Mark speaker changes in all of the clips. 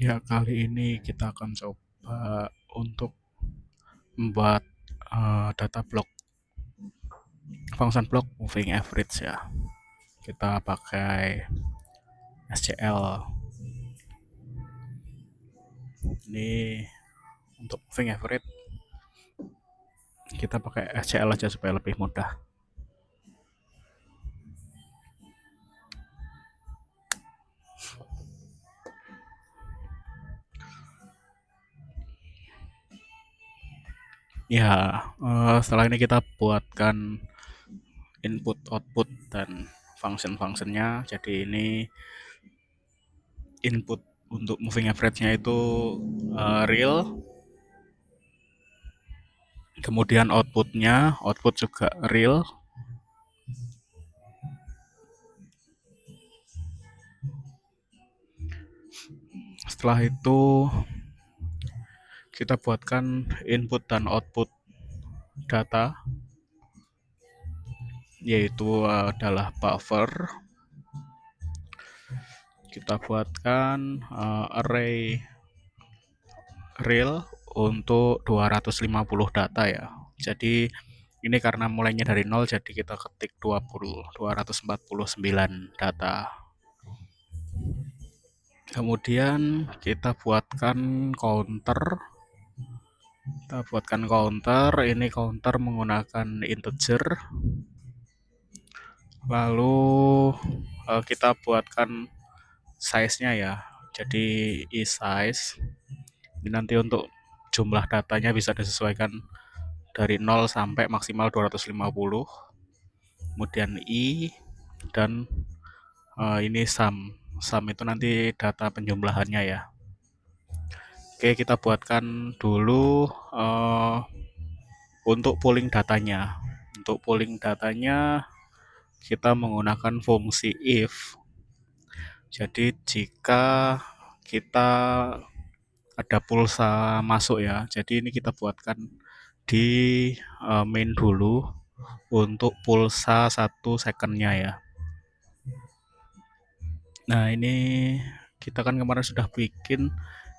Speaker 1: Ya, kali ini kita akan coba untuk membuat data block, function block moving average ya. Kita pakai SQL. Ini untuk moving average kita pakai SQL aja supaya lebih mudah. Ya, setelah ini kita buatkan input, output, dan function-functionnya. Jadi ini input untuk moving average-nya itu real. Kemudian outputnya, output juga real. Setelah itu kita buatkan input dan output data, yaitu adalah buffer. Kita buatkan array real untuk 250 data ya. Jadi ini karena mulainya dari 0, jadi kita ketik 249 data. Kemudian kita buatkan counter. Ini counter menggunakan integer. Lalu kita buatkan size-nya ya. Jadi isize. Ini nanti untuk jumlah datanya bisa disesuaikan dari 0 sampai maksimal 250. Kemudian i dan ini sum. Sum itu nanti data penjumlahannya ya. Oke, kita buatkan dulu untuk polling datanya. Untuk polling datanya kita menggunakan fungsi if. Jadi jika kita ada pulsa masuk ya, jadi ini kita buatkan di main dulu untuk pulsa 1 secondnya ya. Nah, ini kita kan kemarin sudah bikin,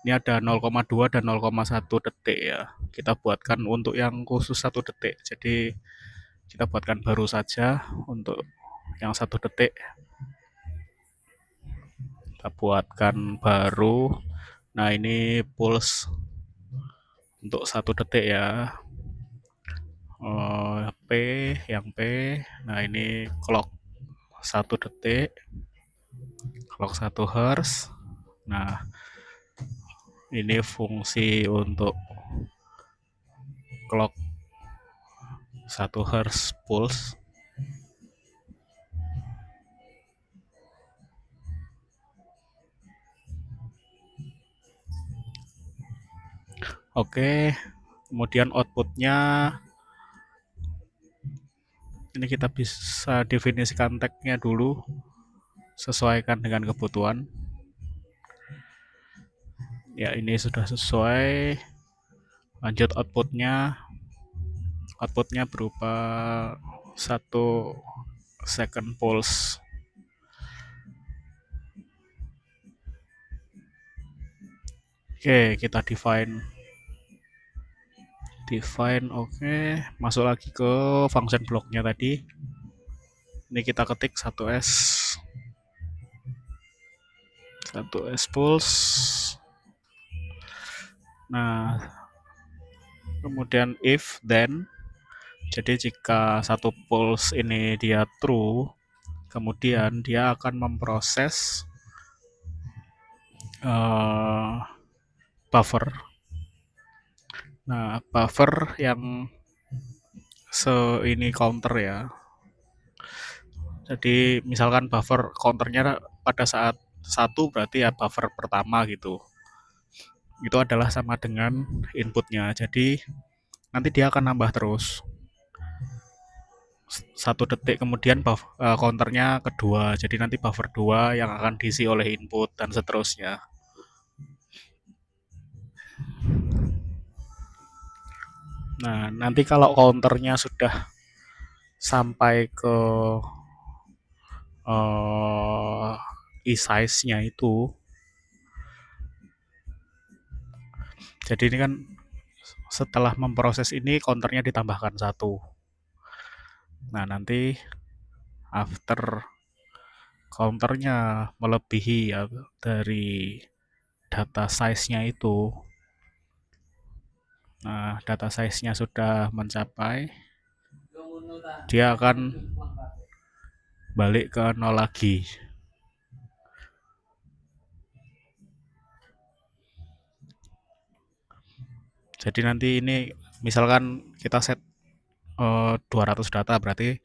Speaker 1: ini ada 0,2 dan 0,1 detik ya. Kita buatkan untuk yang khusus 1 detik. Jadi kita buatkan baru saja untuk yang 1 detik. Kita buatkan baru. Nah, ini pulse untuk 1 detik ya. P, yang P. Nah, ini clock 1 detik. Clock 1 Hz. Nah, ini fungsi untuk clock 1 Hz pulse. Oke, kemudian outputnya ini kita bisa definisikan tagnya dulu, sesuaikan dengan kebutuhan. Ya, ini sudah sesuai. Lanjut outputnya berupa 1 second pulse. Oke, kita define. Oke, masuk lagi ke function blocknya tadi. Ini kita ketik 1s pulse. Nah, kemudian if then, jadi jika 1 pulse ini dia true, kemudian dia akan memproses buffer. Nah, buffer yang ini counter ya. Jadi misalkan buffer counternya pada saat 1 berarti ya buffer pertama gitu. Itu adalah sama dengan inputnya. Jadi nanti dia akan nambah terus. 1 detik kemudian counternya kedua. Jadi nanti buffer 2 yang akan diisi oleh input dan seterusnya. Nah, nanti kalau counternya sudah sampai ke e-size-nya itu, Jadi ini kan setelah memproses ini counternya ditambahkan satu. Nah, nanti after counternya melebihi ya dari data size-nya itu. Nah, data size-nya sudah mencapai, dia akan balik ke nol lagi. Jadi nanti ini misalkan kita set 200 data, berarti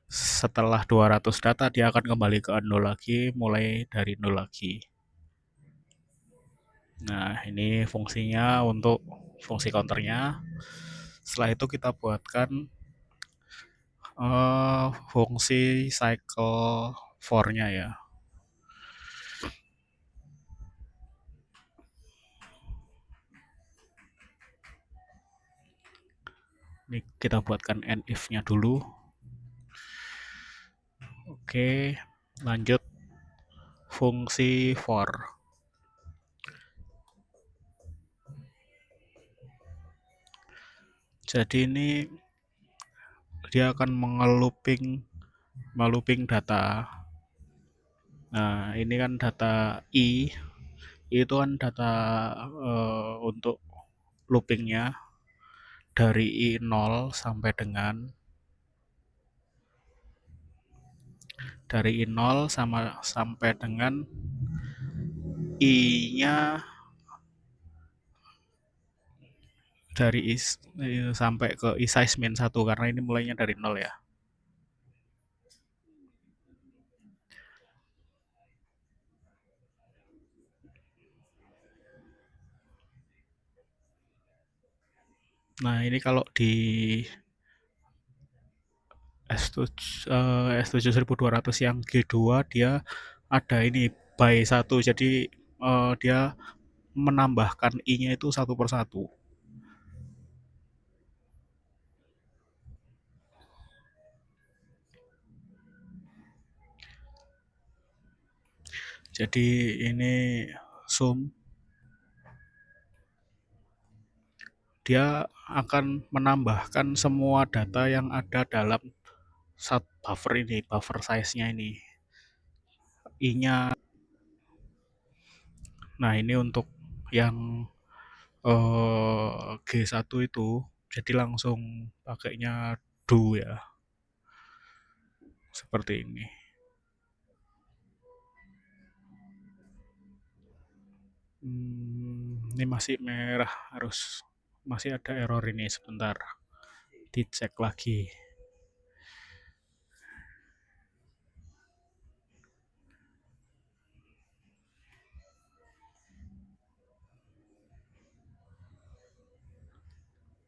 Speaker 1: setelah 200 data dia akan kembali ke nol lagi, mulai dari nol lagi. Nah, ini fungsinya untuk fungsi counternya. Setelah itu kita buatkan fungsi cycle for-nya ya. Ini kita buatkan end if-nya dulu. Oke, lanjut fungsi for. Jadi ini dia akan meluping data. Nah, ini kan data i, itu kan data untuk loopingnya dari i0 sampai dengan sampai dengan i-nya dari sampai ke i size min 1 karena ini mulainya dari 0 ya. Nah, ini kalau di S7200 yang G2 dia ada ini by 1, jadi dia menambahkan i-nya itu satu per satu. Jadi ini sum, dia akan menambahkan semua data yang ada dalam buffer size-nya ini. I-nya. Nah, ini untuk yang G1 itu jadi langsung pakainya do ya. Seperti ini. Ini masih merah, masih ada error ini, sebentar. Dicek lagi.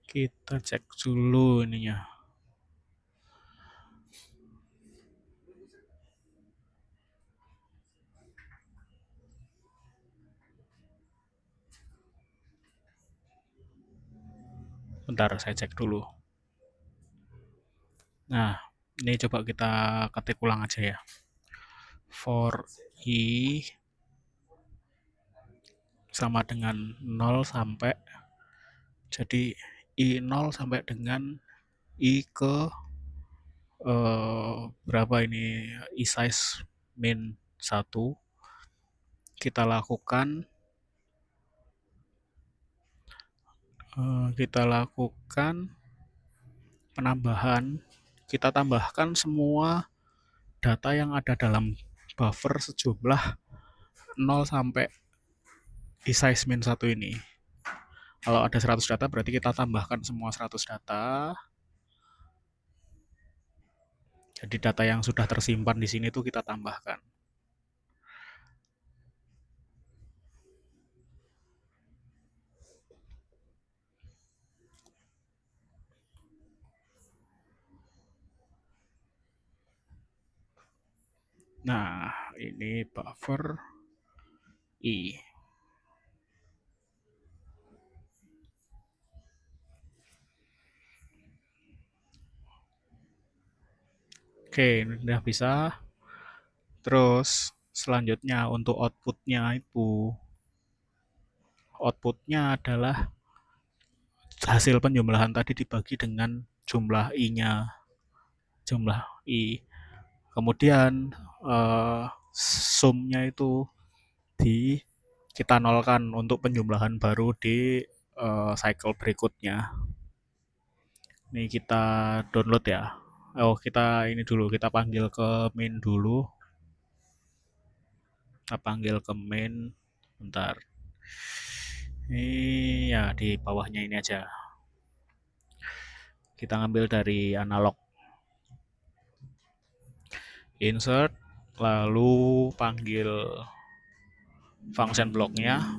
Speaker 1: Kita cek dulu ininya. Bentar, saya cek dulu. Nah, ini coba kita ketik ulang aja ya. For i sama dengan 0 sampai, jadi i0 sampai dengan i ke berapa ini, i size min 1, kita lakukan penambahan, kita tambahkan semua data yang ada dalam buffer sejumlah 0 sampai i size min 1 ini. Kalau ada 100 data berarti kita tambahkan semua 100 data. Jadi data yang sudah tersimpan di sini tuh kita tambahkan. Nah, ini buffer i. Oke, ini udah bisa. Terus selanjutnya untuk outputnya itu outputnya adalah hasil penjumlahan tadi dibagi dengan jumlah i-nya, jumlah i. Kemudian sumnya itu di kita nolkan untuk penjumlahan baru di cycle berikutnya. Ini kita download ya. Oh, kita ini dulu, kita panggil ke main dulu. Kita panggil ke main. Bentar. Ini ya di bawahnya ini aja. Kita ngambil dari analog. Insert, lalu panggil function blocknya.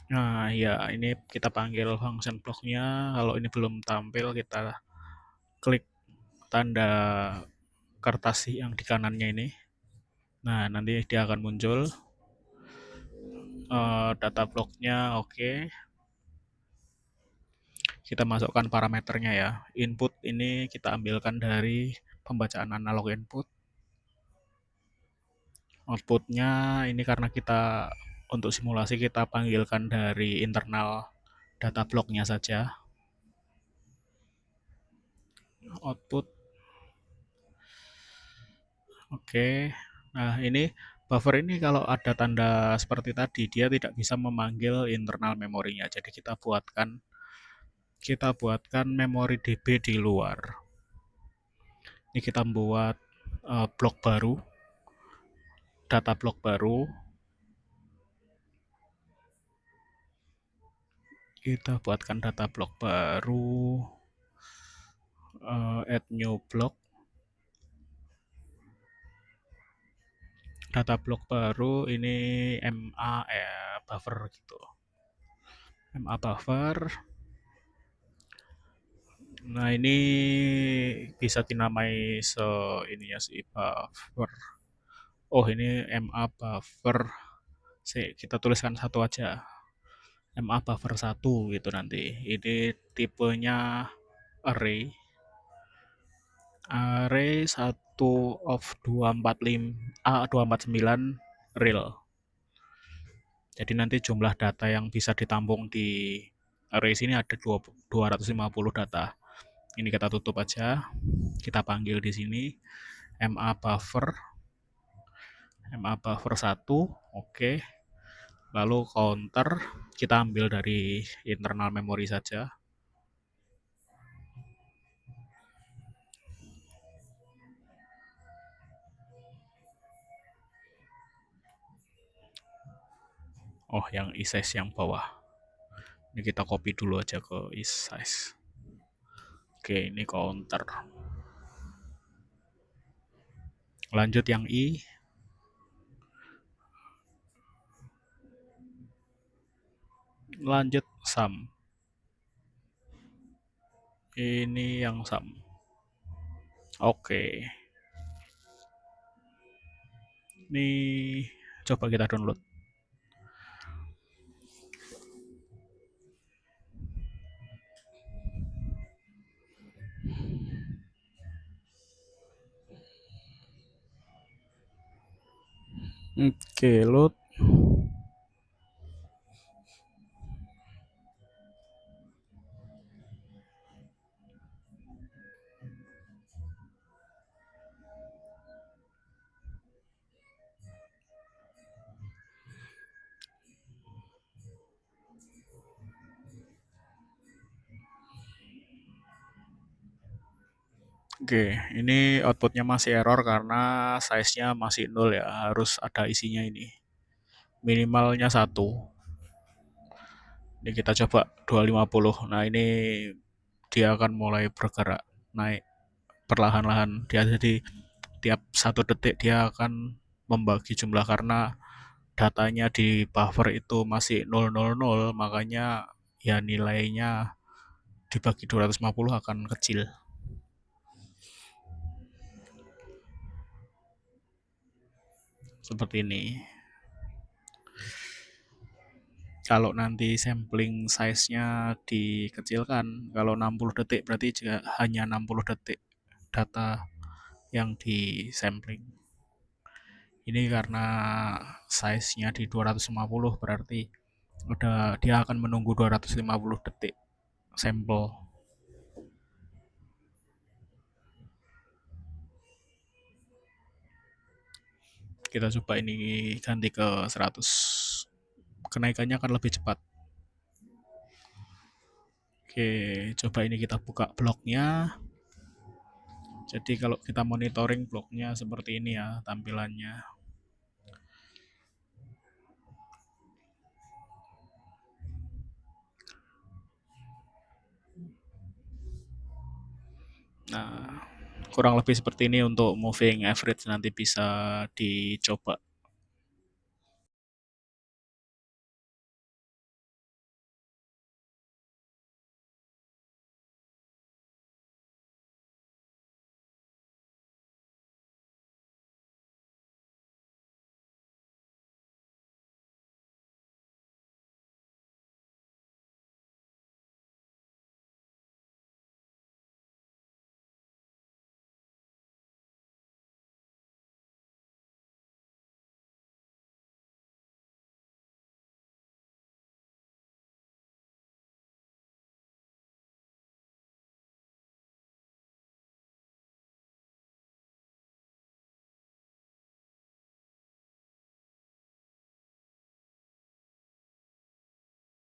Speaker 1: Nah, ya ini kita panggil function blocknya. Kalau ini belum tampil, kita klik tanda kertas yang di kanannya ini. Nah, nanti dia akan muncul. Data blocknya oke. Kita masukkan parameternya ya. Input ini kita ambilkan dari pembacaan analog input. Outputnya ini karena kita untuk simulasi kita panggilkan dari internal data blocknya saja. Output. Oke. Nah, ini buffer ini kalau ada tanda seperti tadi, dia tidak bisa memanggil internal memorinya. Jadi kita buatkan memori DB di luar. Ini kita buat blok baru, data blok baru. Kita buatkan data blok baru, add new block. Data blok baru ini MA buffer gitu. MA buffer. Nah, ini bisa dinamai ini ya si buffer. Oh, ini MA buffer. Kita tuliskan satu aja. MA buffer 1 gitu nanti. Ini tipenya array. Array 1 of 249 real. Jadi nanti jumlah data yang bisa ditampung di array sini ada 250 data. Ini kita tutup aja. Kita panggil di sini MA buffer 1, oke. Lalu counter kita ambil dari internal memory saja. Oh, yang isize yang bawah. Ini kita copy dulu aja ke isize. Oke, ini counter. Lanjut yang i. Lanjut sum. Ini yang sum. Oke. Ini coba kita download. Oke, load. Oke, ini outputnya masih error karena size-nya masih 0 ya, harus ada isinya ini. Minimalnya 1. Ini kita coba 250. Nah, ini dia akan mulai bergerak naik perlahan-lahan. Dia jadi tiap 1 detik dia akan membagi jumlah karena datanya di buffer itu masih 000, makanya ya nilainya dibagi 250 akan kecil. Seperti ini. Kalau nanti sampling size-nya dikecilkan, kalau 60 detik berarti juga hanya 60 detik data yang di sampling. Ini karena size-nya di 250 berarti dia akan menunggu 250 detik sampel. Kita coba ini ganti ke 100. Kenaikannya akan lebih cepat. Oke, coba ini kita buka blognya. Jadi kalau kita monitoring blognya seperti ini ya tampilannya. Nah, kurang lebih seperti ini untuk moving average, nanti bisa dicoba.